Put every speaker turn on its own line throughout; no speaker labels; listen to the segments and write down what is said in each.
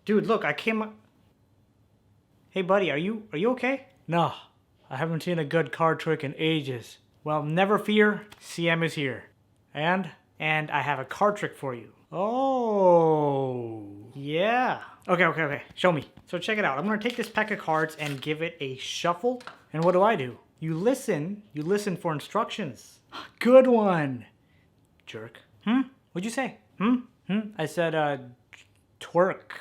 Dude, look, I came... Hey, buddy, are you okay? No, I haven't seen a good card trick in ages. Well, never fear, CM is here. And I have a card trick for you. Oh, yeah. Okay, show me. So check it out. I'm gonna take this pack of cards and give it a shuffle. And what do? You listen for instructions. Good one. Jerk. What'd you say? I said, twerk.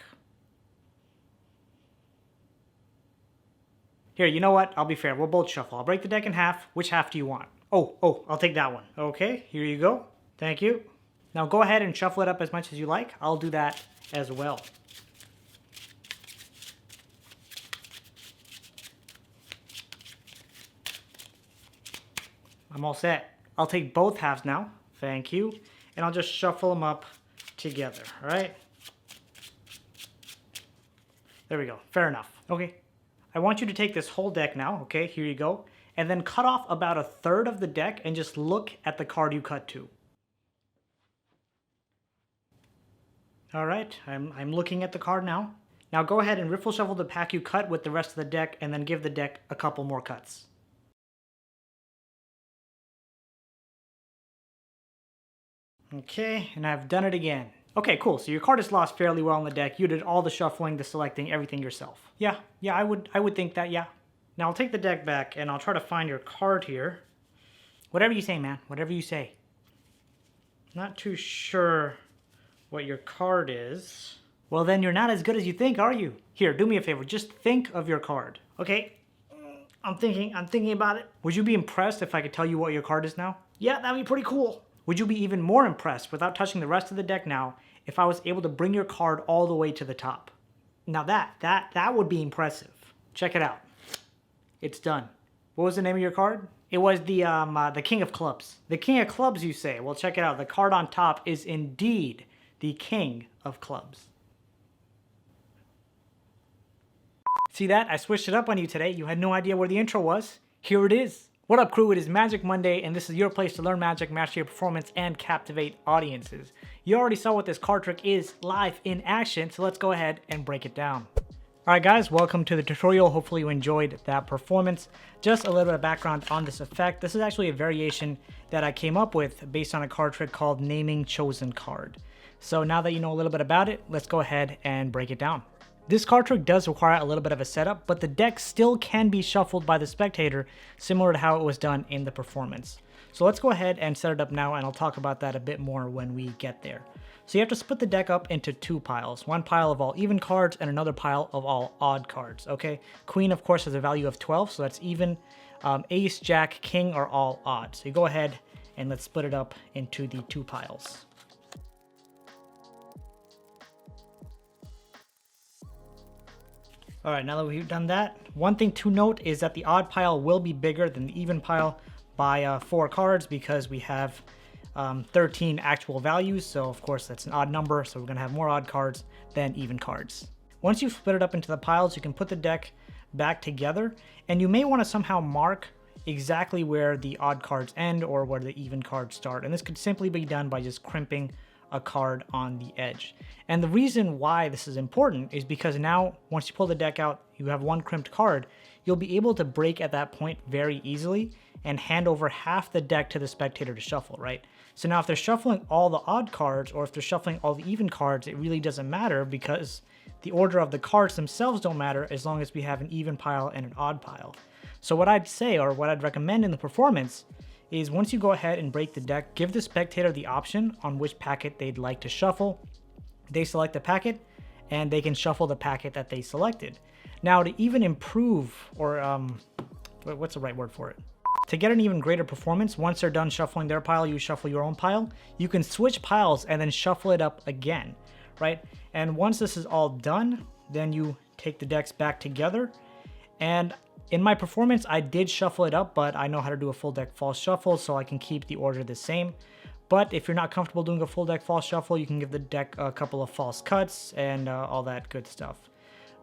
Here, you know what? I'll be fair. We'll both shuffle. I'll break the deck in half. Which half do you want? Oh, I'll take that one. Okay, here you go. Thank you. Now go ahead and shuffle it up as much as you like. I'll do that as well. I'm all set. I'll take both halves now. Thank you. And I'll just shuffle them up together, all right? There we go. Fair enough. Okay. I want you to take this whole deck now, okay? Here you go. And then cut off about a third of the deck and just look at the card you cut to. All right, I'm looking at the card now. Now go ahead and riffle shuffle the pack you cut with the rest of the deck and then give the deck a couple more cuts. Okay, and I've done it again. Okay, cool. So your card is lost fairly well in the deck. You did all the shuffling, the selecting, everything yourself. Yeah, I would think that, yeah. Now I'll take the deck back and I'll try to find your card here. Whatever you say, man. Whatever you say. Not too sure what your card is. Well, then you're not as good as you think, are you? Here, do me a favor. Just think of your card. Okay, I'm thinking about it. Would you be impressed if I could tell you what your card is now? Yeah, that'd be pretty cool. Would you be even more impressed without touching the rest of the deck now if I was able to bring your card all the way to the top? Now that would be impressive. Check it out. It's done. What was the name of your card? It was the King of Clubs. The King of Clubs, you say? Well, check it out. The card on top is indeed the King of Clubs. See that? I switched it up on you today. You had no idea where the intro was. Here it is. What up, crew? It is Magic Monday, and this is your place to learn magic, master your performance, and captivate audiences. You already saw what this card trick is live in action, so let's go ahead and break it down. Alright guys, welcome to the tutorial. Hopefully you enjoyed that performance. Just a little bit of background on this effect. This is actually a variation that I came up with based on a card trick called Naming Chosen Card. So now that you know a little bit about it, let's go ahead and break it down. This card trick does require a little bit of a setup, but the deck still can be shuffled by the spectator, similar to how it was done in the performance. So let's go ahead and set it up now, and I'll talk about that a bit more when we get there. So you have to split the deck up into two piles. One pile of all even cards and another pile of all odd cards, okay? Queen, of course, has a value of 12, so that's even. Ace, Jack, King are all odd. So you go ahead and let's split it up into the two piles. All right, now that we've done that, one thing to note is that the odd pile will be bigger than the even pile by 4 cards because we have 13 actual values. So of course that's an odd number. So we're gonna have more odd cards than even cards. Once you've split it up into the piles, you can put the deck back together, and you may want to somehow mark exactly where the odd cards end or where the even cards start. And this could simply be done by just crimping a card on the edge. And the reason why this is important is because now once you pull the deck out, you have one crimped card, you'll be able to break at that point very easily and hand over half the deck to the spectator to shuffle, right? So now if they're shuffling all the odd cards or if they're shuffling all the even cards, it really doesn't matter because the order of the cards themselves don't matter as long as we have an even pile and an odd pile. So what I'd say, or what I'd recommend in the performance, is once you go ahead and break the deck, give the spectator the option on which packet they'd like to shuffle. They select the packet and they can shuffle the packet that they selected. Now to even improve, or what's the right word for it? To get an even greater performance, once they're done shuffling their pile, you shuffle your own pile. You can switch piles and then shuffle it up again, right? And once this is all done, then you take the decks back together. And in my performance, I did shuffle it up, but I know how to do a full deck false shuffle, so I can keep the order the same. But if you're not comfortable doing a full deck false shuffle, you can give the deck a couple of false cuts and all that good stuff.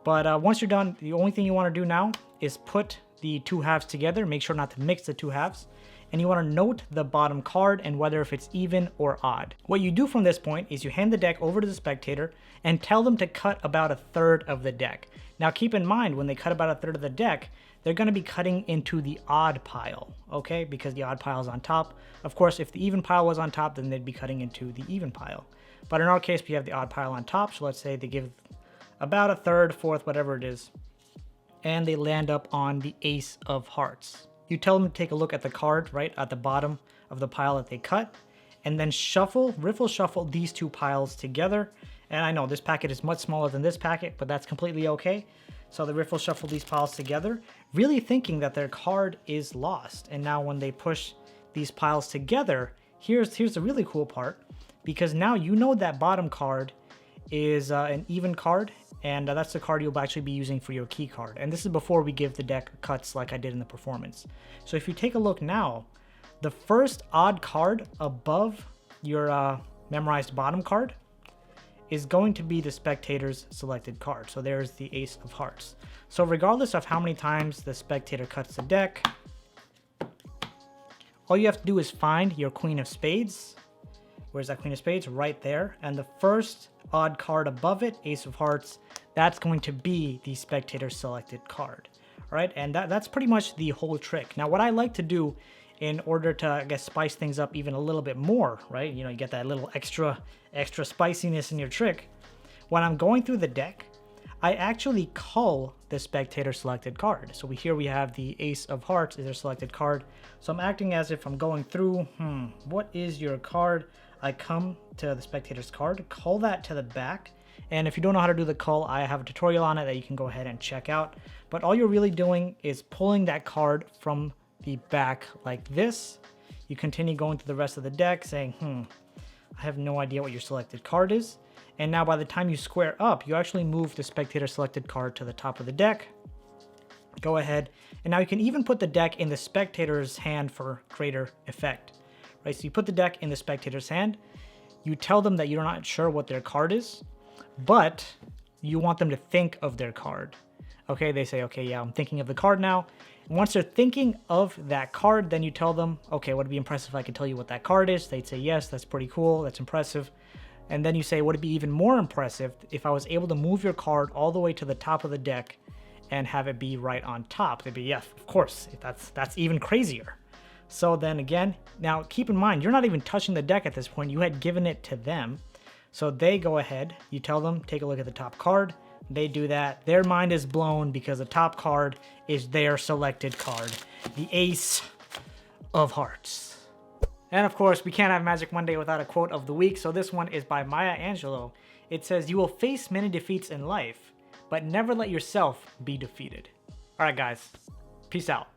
But once you're done, the only thing you want to do now is put the two halves together. Make sure not to mix the two halves. and you want to note the bottom card and whether if it's even or odd. What you do from this point is you hand the deck over to the spectator and tell them to cut about a third of the deck. Now keep in mind, when they cut about a third of the deck, they're going to be cutting into the odd pile, okay? Because the odd pile is on top. Of course, if the even pile was on top, then they'd be cutting into the even pile. But in our case, we have the odd pile on top, so let's say they give about a third, fourth, whatever it is, and they land up on the ace of hearts. You tell them to take a look at the card right at the bottom of the pile that they cut, and then riffle shuffle these two piles together. And I know this packet is much smaller than this packet, but that's completely okay. So they riffle shuffle these piles together, really thinking that their card is lost. And now when they push these piles together, here's the really cool part, because now you know that bottom card is an even card, and that's the card you'll actually be using for your key card. And this is before we give the deck cuts like I did in the performance. So if you take a look now, the first odd card above your memorized bottom card is going to be the spectator's selected card. So there's the ace of hearts. So regardless of how many times the spectator cuts the deck, all you have to do is find your queen of spades. Where's that queen of spades? Right there. And the first odd card above it, ace of hearts, that's going to be the spectator selected card. All right, and that's pretty much the whole trick. Now, what I like to do in order to, I guess, spice things up even a little bit more, right? You know, you get that little extra spiciness in your trick. When I'm going through the deck, I actually cull the spectator selected card. So here we have the ace of hearts is their selected card. So I'm acting as if I'm going through, what is your card? I come to the spectator's card, cull that to the back. And if you don't know how to do the cull, I have a tutorial on it that you can go ahead and check out. But all you're really doing is pulling that card from the back like this. You continue going through the rest of the deck saying, I have no idea what your selected card is. And now by the time you square up, you actually move the spectator selected card to the top of the deck. Go ahead. And now you can even put the deck in the spectator's hand for greater effect. Right? So you put the deck in the spectator's hand. You tell them that you're not sure what their card is, but you want them to think of their card. Okay, they say, okay, yeah, I'm thinking of the card now. And once they're thinking of that card, then you tell them, okay, would it be impressive if I could tell you what that card is? They'd say, yes, that's pretty cool, that's impressive. And then you say, would it be even more impressive if I was able to move your card all the way to the top of the deck and have it be right on top? They'd be, yes, of course, that's even crazier. So then again, now keep in mind, you're not even touching the deck at this point. You had given it to them. So they go ahead, you tell them, take a look at the top card. They do that. Their mind is blown because the top card is their selected card, the ace of hearts. And of course, we can't have Magic Monday without a quote of the week. So this one is by Maya Angelou. It says, "You will face many defeats in life, but never let yourself be defeated." All right, guys, peace out.